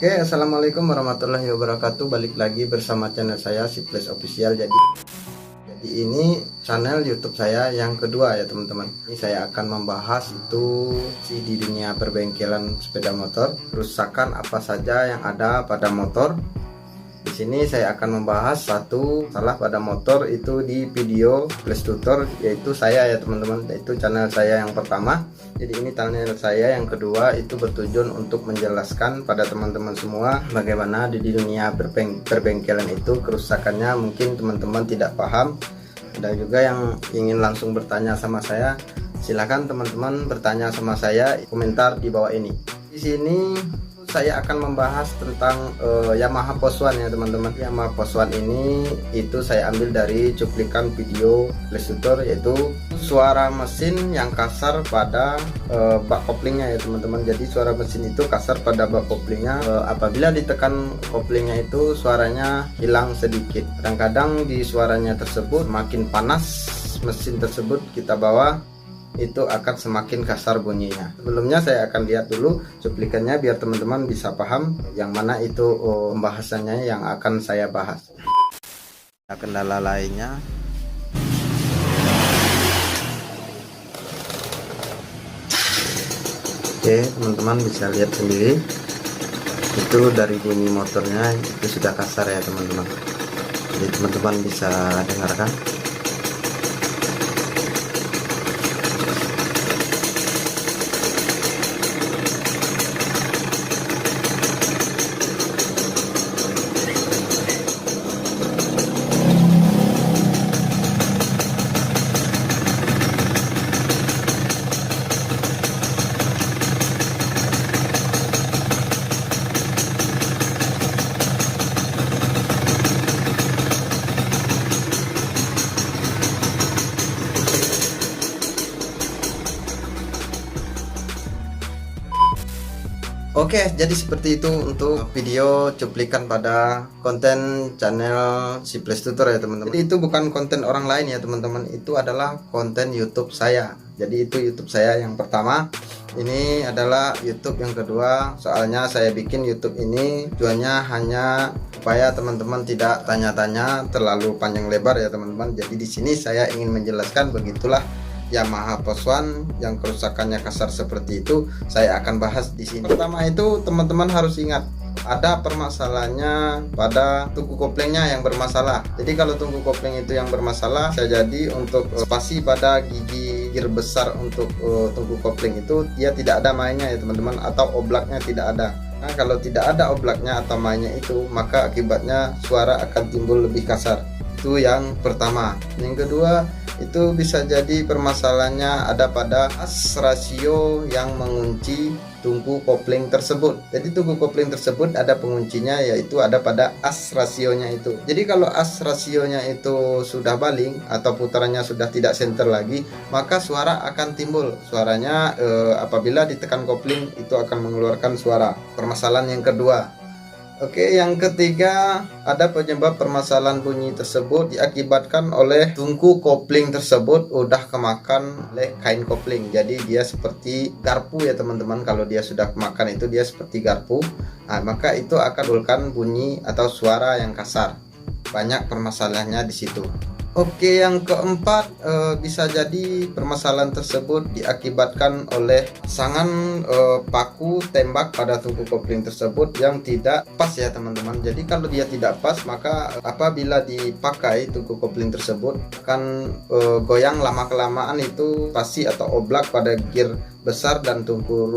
Oke, assalamualaikum warahmatullahi wabarakatuh. Balik lagi bersama channel saya Siples Official. Jadi ini channel YouTube saya yang kedua ya teman-teman. Ini saya akan membahas itu di dunia perbengkelan sepeda motor, kerusakan apa saja yang ada pada motor. Di sini saya akan membahas satu salah pada motor itu di video Flash Tutor, yaitu saya ya teman-teman, yaitu channel saya yang pertama. Jadi ini channel saya yang kedua, itu bertujuan untuk menjelaskan pada teman-teman semua bagaimana di dunia perbengkelan itu kerusakannya. Mungkin teman-teman tidak paham, ada juga yang ingin langsung bertanya sama saya. Silahkan teman-teman bertanya sama saya, komentar di bawah ini. Di sini saya akan membahas tentang Yamaha Post1 ya teman-teman. Yamaha Post1 ini itu saya ambil dari cuplikan video Flash Tutor, yaitu suara mesin yang kasar pada bak koplingnya ya teman-teman. Jadi suara mesin itu kasar pada bak koplingnya. Apabila ditekan koplingnya itu suaranya hilang sedikit. Kadang-kadang di suaranya tersebut makin panas mesin tersebut kita bawa, itu akan semakin kasar bunyinya. Sebelumnya saya akan lihat dulu cuplikannya biar teman-teman bisa paham yang mana itu pembahasannya yang akan saya bahas. Kendala lainnya, oke teman-teman bisa lihat sendiri, itu dari bunyi motornya itu sudah kasar ya teman-teman. Jadi teman-teman bisa dengarkan. Oke, jadi seperti itu untuk video cuplikan pada konten channel Siples Tutor ya teman-teman. Jadi itu bukan konten orang lain ya teman-teman, itu adalah konten YouTube saya. Jadi itu YouTube saya yang pertama, ini adalah YouTube yang kedua. Soalnya saya bikin YouTube ini tujuannya hanya supaya teman-teman tidak tanya-tanya terlalu panjang lebar ya teman-teman. Jadi di sini saya ingin menjelaskan, begitulah Yamaha Post1 yang kerusakannya kasar seperti itu, saya akan bahas di sini. Pertama itu teman-teman harus ingat, ada permasalahannya pada tungku koplingnya yang bermasalah. Jadi kalau tungku kopling itu yang bermasalah, bisa jadi untuk spasi pada gigi gear besar untuk tungku kopling itu dia tidak ada mainnya ya teman-teman, atau oblaknya tidak ada. Nah, kalau tidak ada oblaknya atau mainnya itu, maka akibatnya suara akan timbul lebih kasar. Itu yang pertama. Yang kedua, itu bisa jadi permasalahannya ada pada as rasio yang mengunci tungku kopling tersebut. Jadi tungku kopling tersebut ada penguncinya, yaitu ada pada as rasionya itu. Jadi kalau as rasionya itu sudah baling atau putarannya sudah tidak senter lagi, maka suara akan timbul. Suaranya apabila ditekan kopling itu akan mengeluarkan suara. Permasalahan yang kedua. Oke, yang ketiga, ada penyebab permasalahan bunyi tersebut diakibatkan oleh tungku kopling tersebut udah kemakan oleh kain kopling. Jadi dia seperti garpu ya teman-teman. Kalau dia sudah kemakan itu dia seperti garpu. Nah, maka itu akan menimbulkan bunyi atau suara yang kasar. Banyak permasalahannya di situ. Oke, yang keempat, bisa jadi permasalahan tersebut diakibatkan oleh pasangan paku tembak pada tungku kopling tersebut yang tidak pas ya teman-teman. Jadi kalau dia tidak pas, maka apabila dipakai tungku kopling tersebut akan goyang lama-kelamaan itu pasti atau oblak pada gear besar dan tungku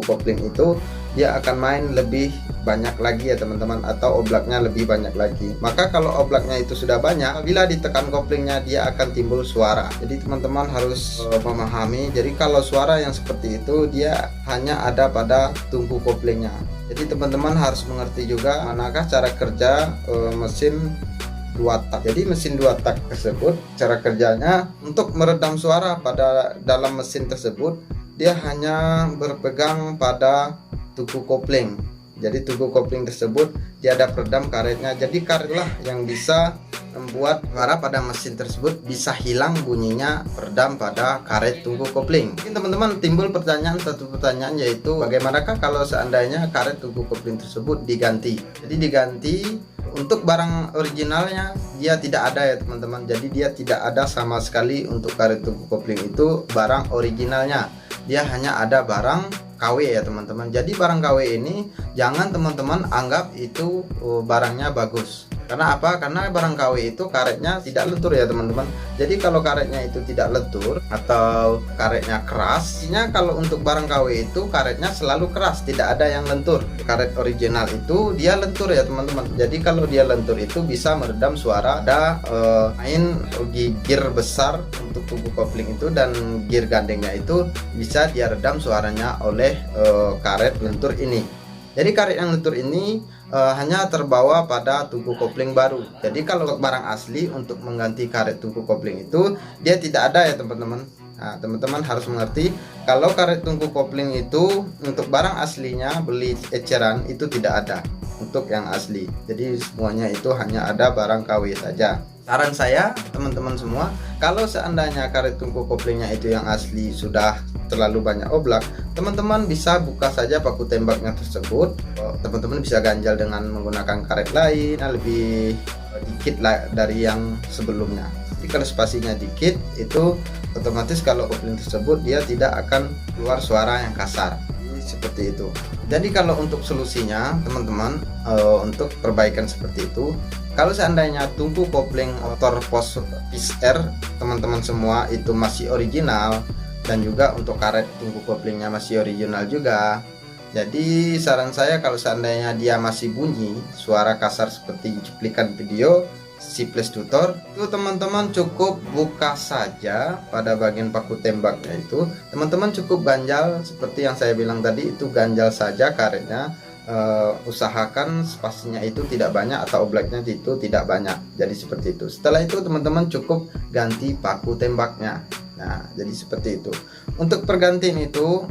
kopling itu dia akan main lebih banyak lagi ya teman-teman, atau oblaknya lebih banyak lagi. Maka kalau oblaknya itu sudah banyak, bila ditekan koplingnya dia akan timbul suara. Jadi teman-teman harus memahami, jadi kalau suara yang seperti itu dia hanya ada pada tungku koplingnya. Jadi teman-teman harus mengerti juga manakah cara kerja mesin 2 tak. Jadi mesin 2 tak tersebut cara kerjanya untuk meredam suara pada dalam mesin tersebut, dia hanya berpegang pada tungku kopling. Jadi tungku kopling tersebut dia ada peredam karetnya. Jadi karetlah yang bisa membuat suara pada mesin tersebut bisa hilang bunyinya peredam pada karet tungku kopling. Mungkin teman-teman timbul satu pertanyaan, yaitu bagaimanakah kalau seandainya karet tungku kopling tersebut diganti. Jadi diganti untuk barang originalnya dia tidak ada ya teman-teman. Jadi dia tidak ada sama sekali untuk karet tungku kopling itu barang originalnya. Dia hanya ada barang KW ya teman-teman. Jadi barang KW ini jangan teman-teman anggap itu barangnya bagus. Karena apa? Karena barang KW itu karetnya tidak lentur ya teman-teman. Jadi kalau karetnya itu tidak lentur atau karetnya keras, artinya kalau untuk barang KW itu karetnya selalu keras, tidak ada yang lentur. Karet original itu dia lentur ya teman-teman. Jadi kalau dia lentur itu bisa meredam suara. Ada main gear besar untuk tungku kopling itu, dan gear gandengnya itu bisa dia redam suaranya oleh karet lentur ini. Jadi karet yang lentur ini hanya terbawa pada tungku kopling baru. Jadi kalau barang asli untuk mengganti karet tungku kopling itu dia tidak ada ya teman-teman. Nah, teman-teman harus mengerti kalau karet tungku kopling itu untuk barang aslinya beli eceran itu tidak ada untuk yang asli. Jadi semuanya itu hanya ada barang KW saja. Saran saya teman-teman semua, kalau seandainya karet tungku koplingnya itu yang asli sudah terlalu banyak oblak, teman-teman bisa buka saja paku tembaknya tersebut. Teman-teman bisa ganjal dengan menggunakan karet lain lebih dikit lah dari yang sebelumnya. Jadi kalau spasinya dikit itu otomatis kalau kopling tersebut dia tidak akan keluar suara yang kasar. Seperti itu. Jadi kalau untuk solusinya teman-teman, untuk perbaikan seperti itu, kalau seandainya tungku kopling motor pos PIS-R teman-teman semua itu masih original, dan juga untuk karet tungku koplingnya masih original juga, jadi saran saya kalau seandainya dia masih bunyi suara kasar seperti cuplikan video Ciples Tutor, itu teman-teman cukup buka saja pada bagian paku tembaknya itu. Teman-teman cukup ganjal seperti yang saya bilang tadi, itu ganjal saja karetnya. Usahakan spasinya itu tidak banyak atau oblaknya itu tidak banyak. Jadi seperti itu. Setelah itu teman-teman cukup ganti paku tembaknya. Nah, jadi seperti itu. Untuk pergantian itu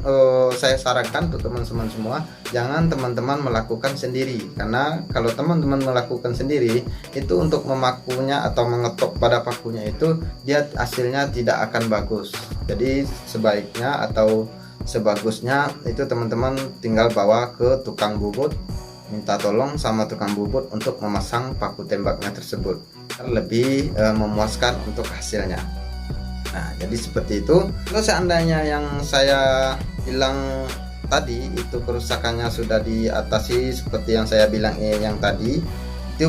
saya sarankan untuk teman-teman semua, jangan teman-teman melakukan sendiri. Karena kalau teman-teman melakukan sendiri, itu untuk memakunya atau mengetok pada pakunya itu dia hasilnya tidak akan bagus. Jadi sebaiknya atau sebagusnya itu teman-teman tinggal bawa ke tukang bubut, minta tolong sama tukang bubut untuk memasang paku tembaknya tersebut, lebih memuaskan untuk hasilnya. Nah, jadi seperti itu. Kalau seandainya yang saya bilang tadi itu kerusakannya sudah diatasi seperti yang saya bilang yang tadi, itu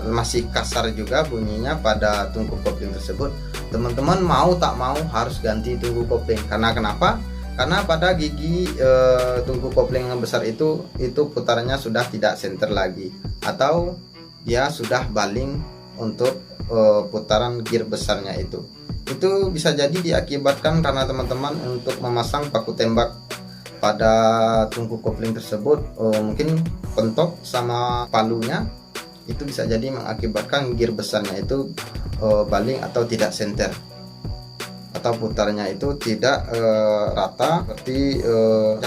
masih kasar juga bunyinya pada tungku kopling tersebut, teman-teman mau tak mau harus ganti tungku kopling. Karena kenapa? Karena pada gigi tungku kopling yang besar itu putarannya sudah tidak senter lagi, atau dia sudah baling untuk putaran gear besarnya itu bisa jadi diakibatkan karena teman-teman untuk memasang paku tembak pada tungku kopling tersebut mungkin pentok sama palunya, itu bisa jadi mengakibatkan gear besarnya itu baling atau tidak senter, atau putarnya itu tidak rata seperti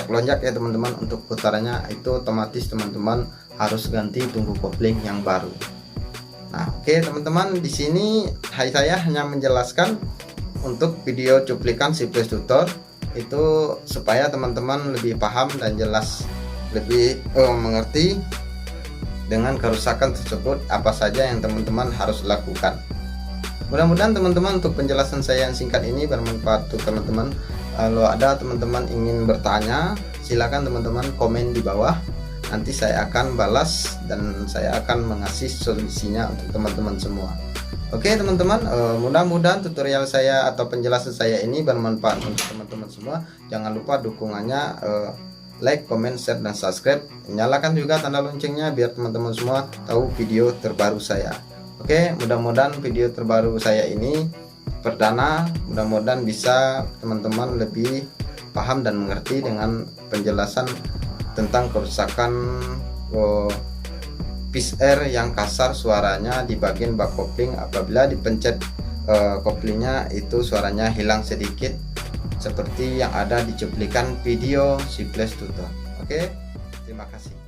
lonjak ya teman-teman. Untuk putarannya itu otomatis teman-teman harus ganti tungku kopling yang baru. Nah, oke teman-teman, di sini saya hanya menjelaskan untuk video cuplikan Ciples Tutor itu supaya teman-teman lebih paham dan jelas, lebih mengerti dengan kerusakan tersebut apa saja yang teman-teman harus lakukan. Mudah-mudahan teman-teman untuk penjelasan saya yang singkat ini bermanfaat untuk teman-teman. Kalau ada teman-teman ingin bertanya, silakan teman-teman komen di bawah. Nanti saya akan balas dan saya akan mengasih solusinya untuk teman-teman semua. Oke teman-teman, mudah-mudahan tutorial saya atau penjelasan saya ini bermanfaat untuk teman-teman semua. Jangan lupa dukungannya, like, comment, share, dan subscribe. Nyalakan juga tanda loncengnya biar teman-teman semua tahu video terbaru saya. Oke, mudah-mudahan video terbaru saya ini perdana, mudah-mudahan bisa teman-teman lebih paham dan mengerti dengan penjelasan tentang kerusakan PIS-R yang kasar suaranya di bagian bak kopling. Apabila dipencet koplingnya itu suaranya hilang sedikit seperti yang ada di cuplikan video Ciples Tutor. Oke, terima kasih.